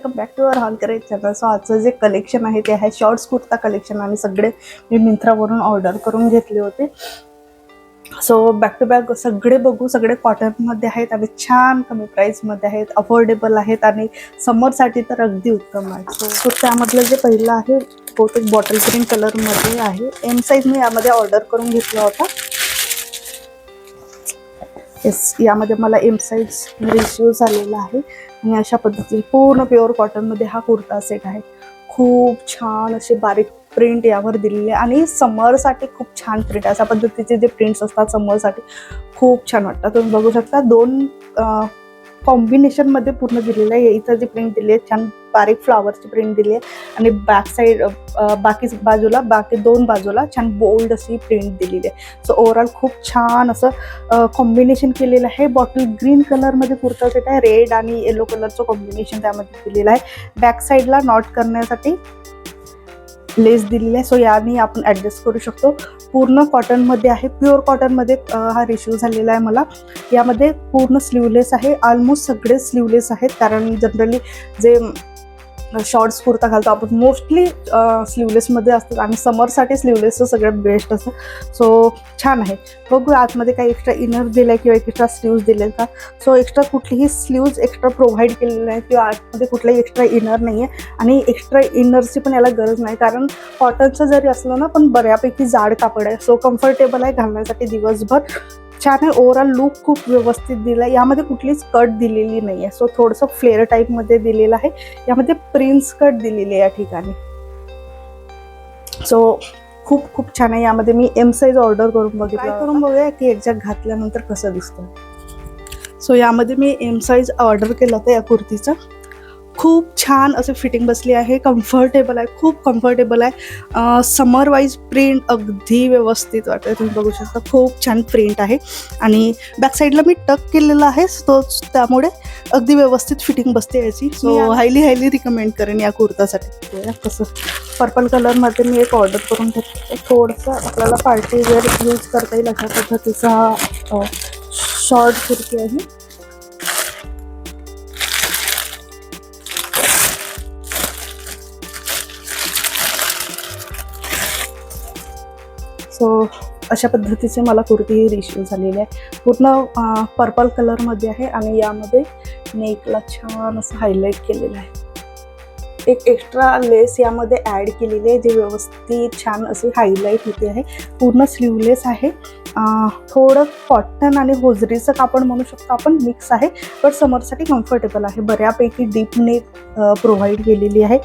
Welcome back to our hall correct channel. So आजचं जे collection आहे ते आहे शॉर्ट्स कुर्ता कलेक्शन आणि सगळे मी मिंत्रावरून ऑर्डर करून घेतले होते. सो बॅक टू बॅक सगळे बघू. सगळे कॉटनमध्ये आहेत आणि छान कमी प्राईसमध्ये आहेत, अफोर्डेबल आहेत आणि समरसाठी तर अगदी उत्तम आहे. सो त्यामधलं जे पहिलं आहे बहुतेक बॉटल ग्रीन कलरमध्ये आहे. एम साईज मी यामध्ये ऑर्डर करून घेतला होता. येस, यामध्ये मला एम साईज रिसिव्ह झालेला आहे आणि अशा पद्धतीने पूर्ण प्युअर कॉटनमध्ये हा कुर्ता सेट आहे. खूप छान असे बारीक प्रिंट यावर दिलेले आणि समरसाठी खूप छान प्रिंट. अशा पद्धतीचे जे प्रिंट्स असतात समरसाठी खूप छान वाटतात. तुम्ही बघू शकता दोन कॉम्बिनेशनमध्ये पूर्ण दिलेलं आहे. इथं जी प्रिंट दिली आहे छान बारीक फ्लावरची प्रिंट दिली आहे आणि बॅक साईड बाकी दोन बाजूला छान बोल्ड अशी प्रिंट दिलेली आहे. सो ओव्हरऑल खूप छान असं कॉम्बिनेशन केलेलं आहे. बॉटल ग्रीन कलरमध्ये कुर्ता सेट आहे. रेड आणि येलो कलरचं कॉम्बिनेशन त्यामध्ये दिलेलं आहे. बॅक साईडला नॉट करण्यासाठी लेस दिलेली आहे. सो याने आपण ॲडजस्ट करू शकतो. पूर्ण कॉटनमध्ये आहे, प्युअर कॉटनमध्ये हा रिसिव्ह झालेला आहे मला. यामध्ये पूर्ण स्लीवलेस आहे. ऑलमोस्ट सगळे स्लीवलेस आहेत कारण जनरली जे शॉर्ट्स कुर्ता घालतो आपण मोस्टली स्लीवलेसमध्ये असतात आणि समरसाठी स्लीवलेसचं सगळ्यात बेस्ट असतं. सो छान आहे. बघू आतमध्ये काही एक्स्ट्रा इनर दिलं आहे किंवा एक्स्ट्रा स्लीव्ज दिले का. सो एक्स्ट्रा कुठलीही स्लीव्ज एक्स्ट्रा प्रोव्हाइड केलेलं आहे किंवा आतमध्ये कुठलाही एक्स्ट्रा इनर नाही आहे आणि एक्स्ट्रा इनरची पण याला गरज नाही कारण कॉटनचं जरी असलं ना पण बऱ्यापैकी जाड कापड आहे. सो कम्फर्टेबल आहे घालण्यासाठी दिवसभर. छान आहे. ओव्हरऑल लुक खूप व्यवस्थित दिला आहे. यामध्ये कुठलीच कट दिलेली नाही आहे. सो थोडंसं फ्लेअर टाईपमध्ये दिलेलं आहे. यामध्ये प्रिन्स कट दिलेली आहे या ठिकाणी. सो खूप खूप छान आहे. यामध्ये मी एम साईज ऑर्डर करून बघूया की एक्झॅक्ट घातल्यानंतर कसं दिसतं. सो यामध्ये मी एम साईज ऑर्डर केलं होतं या कुर्तीचं. खूप छान असं फिटिंग बसली आहे. कम्फर्टेबल आहे, खूप कम्फर्टेबल आहे. समर वाईज प्रिंट अगदी व्यवस्थित वाटतं. तुम्ही बघू शकता खूप छान प्रिंट आहे आणि बॅक साईडला मी टक केलेला आहे. त्यामुळे अगदी व्यवस्थित फिटिंग बसते याची. सो हायली रिकमेंड करेन या कुर्तासाठी. कसं पर्पल कलरमध्ये मी एक ऑर्डर करून घेतलं. थोडंसं आपल्याला पार्टी वेअर यूज करता येईल अशा पद्धतीचा शॉर्ट कुर्ती आहे. सो अशा पद्धतीचे मला कुर्ती रिसिव्ह झालेली आहे. पूर्ण पर्पल कलरमध्ये आहे आणि यामध्ये नेकला छान असं हायलाईट केलेलं आहे. एक एक्स्ट्रा लेस यामध्ये ॲड केलेली आहे जे व्यवस्थित छान असे हायलाईट होते आहे. पूर्ण स्लीवलेस आहे. थोडं कॉटन आणि होजरीचं कापड म्हणू शकतो आपण, मिक्स आहे बट समरसाठी कम्फर्टेबल आहे. बऱ्यापैकी डीप नेक प्रोव्हाइड केलेली आहे.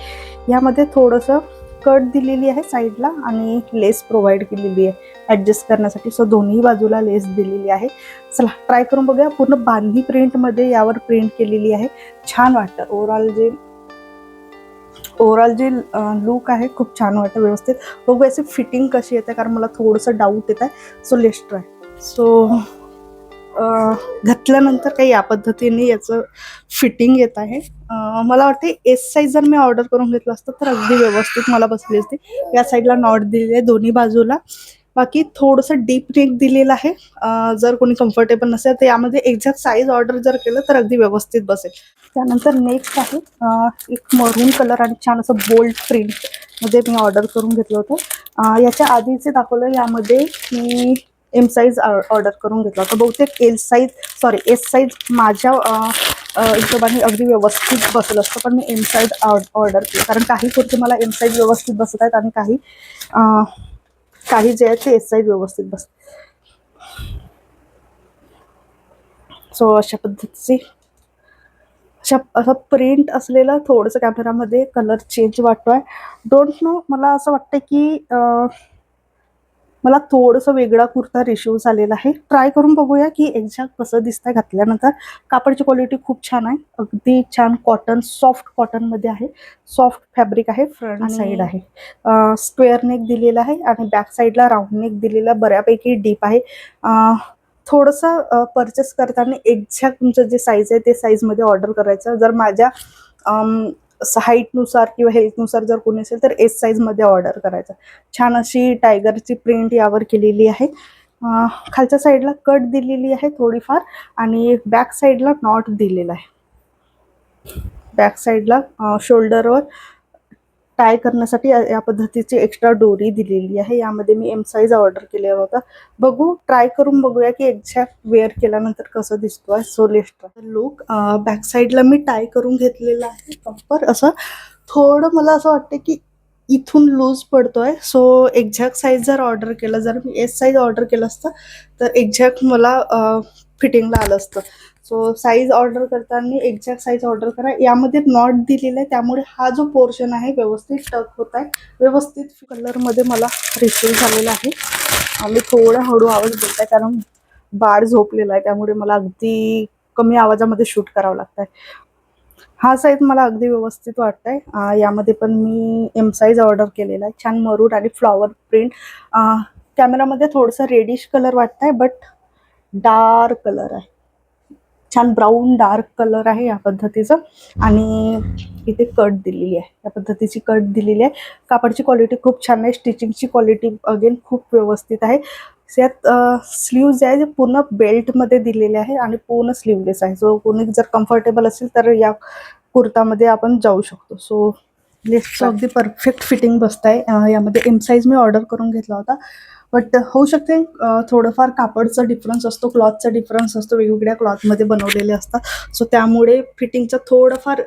यामध्ये थोडंसं कट दिलेली आहे साईडला आणि लेस प्रोव्हाइड केलेली आहे ॲडजस्ट करण्यासाठी. सो दोन्ही बाजूला लेस दिलेली आहे. चला ट्राय करून बघूया. पूर्ण बांधणी प्रिंटमध्ये यावर प्रिंट केलेली आहे. छान वाटतं. ओव्हरऑल जे लुक आहे खूप छान वाटतं व्यवस्थित. बघू याची फिटिंग कशी येते कारण मला थोडंसं डाऊट येत आहे. So let's try. सो घातल्यानंतर काही या पद्धतीने याचं फिटिंग येत आहे. मला वाटते एस साईज जर मी ऑर्डर करून घेतलं असतं तर अगदी व्यवस्थित मला बसली असते. या साईडला नॉट दिलेली आहे दोन्ही बाजूला. बाकी थोडंसं डीप नेक दिलेलं आहे. जर कोणी कम्फर्टेबल नसेल तर यामध्ये एक्झॅक्ट साईज ऑर्डर जर केलं तर अगदी व्यवस्थित बसेल. त्यानंतर नेक्स्ट आहे एक मरून कलर आणि छान असं बोल्ड प्रिंटमध्ये मी ऑर्डर करून घेतलं होतं. याच्या आधीचे दाखवलं यामध्ये मी एम साईज ऑर्डर करून घेतला होता. बहुतेक एस साईज माझ्या हिशोबाने अगदी व्यवस्थित बसलं असतं पण मी एम साईज ऑर्डर केली कारण काही कुर्ते मला एम साईज व्यवस्थित बसत आहेत आणि काही जे आहेत ते एस साईज व्यवस्थित बसतात. सो अशा पद्धतीचे असं प्रिंट असलेलं थोडंसं कॅमेरामध्ये कलर चेंज वाटतोय. डोंट नो, मला असं वाटतं की मला थोडंसं वेगळा कुर्ता रिसिव्ह झालेला आहे. ट्राय करून बघूया की एक्झॅक्ट कसं दिसतंय घातल्यानंतर. कापडची क्वालिटी खूप छान आहे. अगदी छान कॉटन, सॉफ्ट कॉटनमध्ये आहे. सॉफ्ट फॅब्रिक आहे. फ्रंट साईड आहे स्क्वेअर नेक दिलेला आहे आणि बॅक साईडला राऊंड नेक दिलेला बऱ्यापैकी डीप आहे. थोडंसं परचेस करताना एक्झॅक्ट तुमचं जे साईज आहे ते साईजमध्ये ऑर्डर करायचं. जर माझ्या हाईटनुसार किंवा हेल्थनुसार जर कोणी असेल तर एस साईजमध्ये ऑर्डर करायचं. छान अशी टायगरची प्रिंट यावर केलेली आहे. खालच्या साईडला कट दिलेली आहे थोडीफार आणि बॅक साईडला नॉट दिलेला आहे. बॅक साईडला शोल्डरवर टाय करण्यासाठी या पद्धतीची एक्स्ट्रा डोरी दिलेली आहे. यामध्ये मी एम साईज ऑर्डर केलेला होता. बघू, ट्राय करून बघूया की एक्झॅक्ट वेअर केल्यानंतर कसं दिसतोय. So let's try look. Back साईडला मी टाय करून घेतलेलं आहे प्रॉपर असं. थोडं मला असं वाटतं की इथून लूज पडतोय. सो एक्झॅक्ट साईज जर ऑर्डर केलं, जर मी एस साईज ऑर्डर केलं असतं तर एक्झॅक्ट मला फिटिंगला आलं असतं. सो साईज ऑर्डर करताना एक्झॅक्ट साईज ऑर्डर करा. यामध्ये नॉट दिलेलं आहे, त्यामुळे हा जो पोर्शन आहे व्यवस्थित टक होत आहे. व्यवस्थित कलरमध्ये मला रिसीव्ह झालेला आहे. आम्ही थोडं हळू आवाज बोलत आहे कारण बाळ झोपलेला आहे, त्यामुळे मला अगदी कमी आवाजामध्ये शूट करावं लागत आहे. हा साईज मला अगदी व्यवस्थित वाटतंय. यामध्ये पण मी एम साईज ऑर्डर केलेला आहे. छान मरूड आणि फ्लॉवर प्रिंट. कॅमेरामध्ये थोडंसं रेडिश कलर वाटतंय, बट डार्क कलर आहे. छान ब्राऊन डार्क कलर आहे या पद्धतीचं. आणि इथे कट दिलेली आहे, या पद्धतीची कट दिलेली आहे. कापडची क्वालिटी खूप छान आहे. स्टिचिंगची क्वालिटी अगेन खूप व्यवस्थित आहे. यात स्लीव्ज आहे जे पूर्ण बेल्टमध्ये दिलेले आहे आणि पूर्ण स्लीवलेस आहे. जो कोणी जर कम्फर्टेबल असेल तर या कुर्तामध्ये आपण जाऊ शकतो. सो लेस अगदी परफेक्ट फिटिंग बसत आहे. यामध्ये एम साईज मी ऑर्डर करून घेतला होता, बट होऊ शकते थोडंफार कापडचा डिफरन्स असतो, क्लॉथचा डिफरन्स असतो. वेगवेगळ्या क्लॉथमध्ये बनवलेले असतात. सो त्यामुळे फिटिंगचं थोडंफार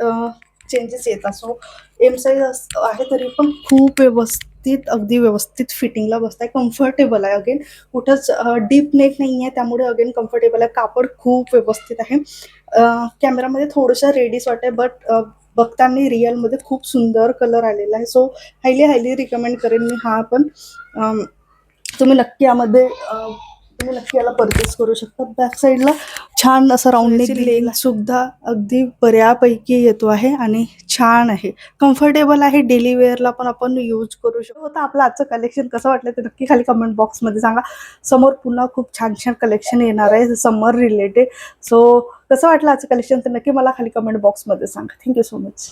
चेंजेस येतात. सो एम साईज आहे तरी पण खूप व्यवस्थित, अगदी व्यवस्थित फिटिंगला बसत आहे. कम्फर्टेबल आहे. अगेन कुठंच डीप नेक नाही आहे, त्यामुळे अगेन कम्फर्टेबल आहे. कापड खूप व्यवस्थित आहे. कॅमेरामध्ये थोडंसं रेडीस वाटते, बट बघताना रिअलमध्ये खूप सुंदर कलर आलेला आहे. सो हायली रिकमेंड करेन मी हा पण. तुम्ही नक्की याला परचेस करू शकता. बॅक साईडला छान असं राऊंड लेंथ सुद्धा अगदी बऱ्यापैकी येतो आहे आणि छान आहे, कम्फर्टेबल आहे. डेली वेअरला पण आपण यूज करू शकतो. होतं आपलं आजचं कलेक्शन. कसं वाटलं ते नक्की खाली कमेंट बॉक्समध्ये सांगा. समोर पुन्हा खूप छान छान कलेक्शन येणार आहे समर रिलेटेड. सो कसं वाटलं आजचं कलेक्शन ते नक्की मला खाली कमेंट बॉक्समध्ये सांगा. Thank you so much.